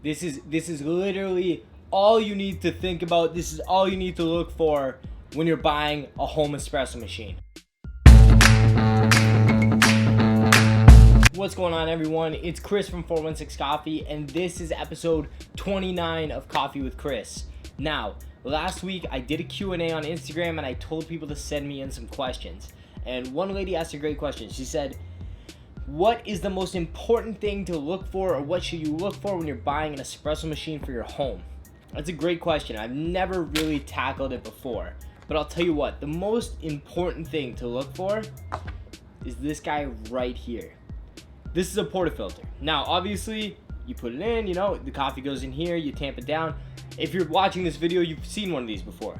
This is literally all you need to think about. This is all you need to look for when you're buying a home espresso machine. What's going on, everyone? It's Chris from 416 Coffee, and this is episode 29 of Coffee with Chris. Now, last week I did a Q&A on Instagram and I told people to send me in some questions. And one lady asked a great question. She said, what is the most important thing to look for, or what should you look for when you're buying an espresso machine for your home? That's a great question. I've never really tackled it before. But I'll tell you what, the most important thing to look for is this guy right here. This is a portafilter. Now, obviously, you put it in, the coffee goes in here, you tamp it down. If you're watching this video, you've seen one of these before.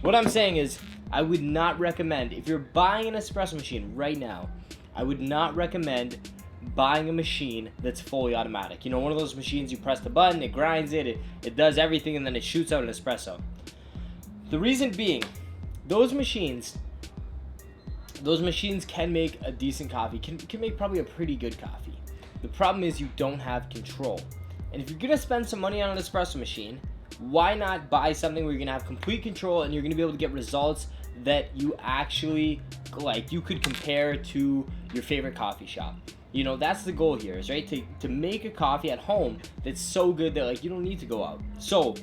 What I'm saying is, I would not recommend, if you're buying an espresso machine right now, I would not recommend buying a machine that's fully automatic. One of those machines you press the button, it grinds it does everything, and then it shoots out an espresso. The reason being, those machines can make a decent coffee, can make probably a pretty good coffee. The problem is you don't have control. And if you're going to spend some money on an espresso machine, why not buy something where you're going to have complete control and you're going to be able to get results that you actually you could compare to your favorite coffee shop. That's the goal here, is right to make a coffee at home that's so good that you don't need to go out. So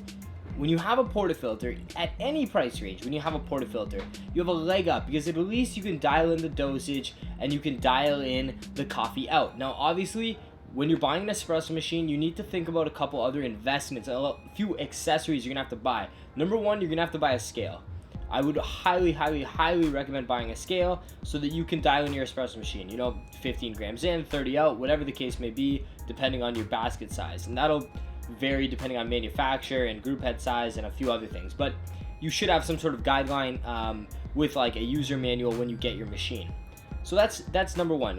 when you have a portafilter at any price range, when you have a portafilter, you have a leg up, because at least you can dial in the dosage and you can dial in the coffee out. Now, obviously, when you're buying an espresso machine, you need to think about a couple other investments, a few accessories you're gonna have to buy. Number one, you're gonna have to buy a scale. I would highly, highly, highly recommend buying a scale so that you can dial in your espresso machine. 15 grams in, 30 out, whatever the case may be, depending on your basket size. And that'll vary depending on manufacturer and group head size and a few other things. But you should have some sort of guideline with a user manual when you get your machine. So that's number one.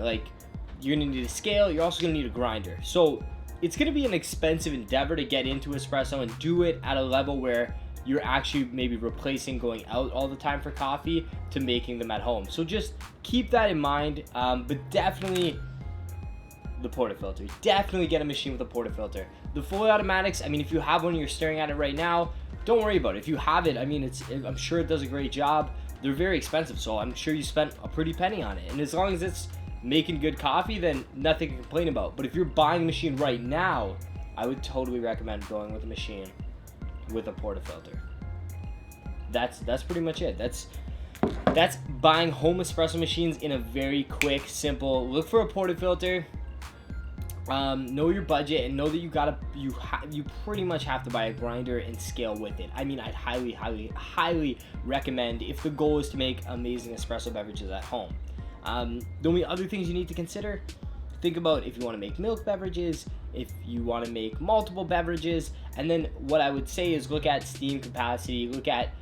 You're gonna need a scale. You're also gonna need a grinder. So it's gonna be an expensive endeavor to get into espresso and do it at a level where you're actually maybe replacing going out all the time for coffee to making them at home. So just keep that in mind, but definitely the portafilter. Definitely get a machine with a portafilter. The fully automatics, if you have one and you're staring at it right now, don't worry about it. If you have it, I'm sure it does a great job. They're very expensive, so I'm sure you spent a pretty penny on it. And as long as it's making good coffee, then nothing to complain about. But if you're buying a machine right now, I would totally recommend going with a machine with a portafilter. That's pretty much it. That's buying home espresso machines in a very quick, simple. Look for a portafilter. Know your budget and know that you pretty much have to buy a grinder and scale with it. I'd highly, highly, highly recommend, if the goal is to make amazing espresso beverages at home. The only other things you need to consider, think about if you want to make milk beverages, if you want to make multiple beverages, and then what I would say is look at steam capacity, look at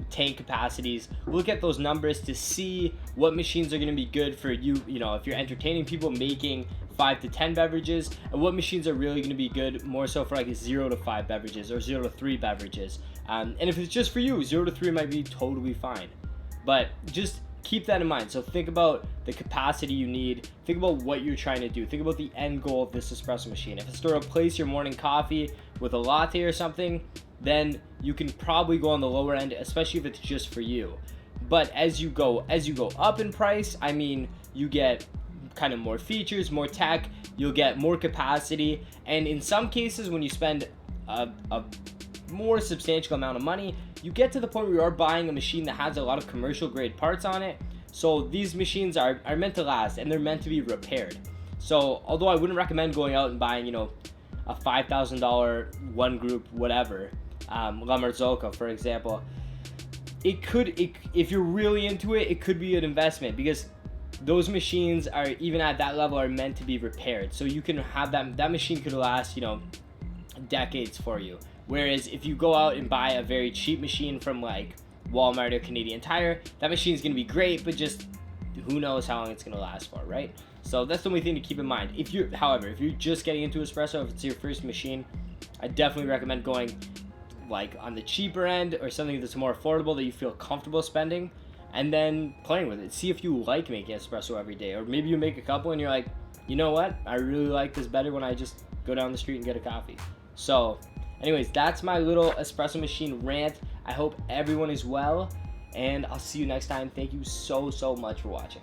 tank capacities, look at those numbers to see what machines are going to be good for you, if you're entertaining people making 5 to 10 beverages, and what machines are really going to be good more so for 0 to 5 beverages or 0 to 3 beverages. And if it's just for you, 0 to 3 might be totally fine. But just keep that in mind. So think about the capacity you need. Think about what you're trying to do. Think about the end goal of this espresso machine. If it's to replace your morning coffee with a latte or something, then you can probably go on the lower end, especially if it's just for you. But as you go up in price, you get kind of more features, more tech, you'll get more capacity, and in some cases when you spend a more substantial amount of money, you get to the point where you are buying a machine that has a lot of commercial grade parts on it. So these machines are meant to last, and they're meant to be repaired. So although I wouldn't recommend going out and buying a $5,000 one group whatever, La Marzocco for example, if you're really into it, it could be an investment, because those machines are, even at that level, are meant to be repaired. So you can have that machine could last decades for you. Whereas if you go out and buy a very cheap machine from Walmart or Canadian Tire, that machine is going to be great, but just who knows how long it's going to last for, right? So that's the only thing to keep in mind. However, if you're just getting into espresso, if it's your first machine, I definitely recommend going on the cheaper end, or something that's more affordable that you feel comfortable spending, and then playing with it. See if you like making espresso every day, or maybe you make a couple and you're like, you know what, I really like this better when I just go down the street and get a coffee. So anyways, that's my little espresso machine rant. I hope everyone is well, and I'll see you next time. Thank you so much for watching.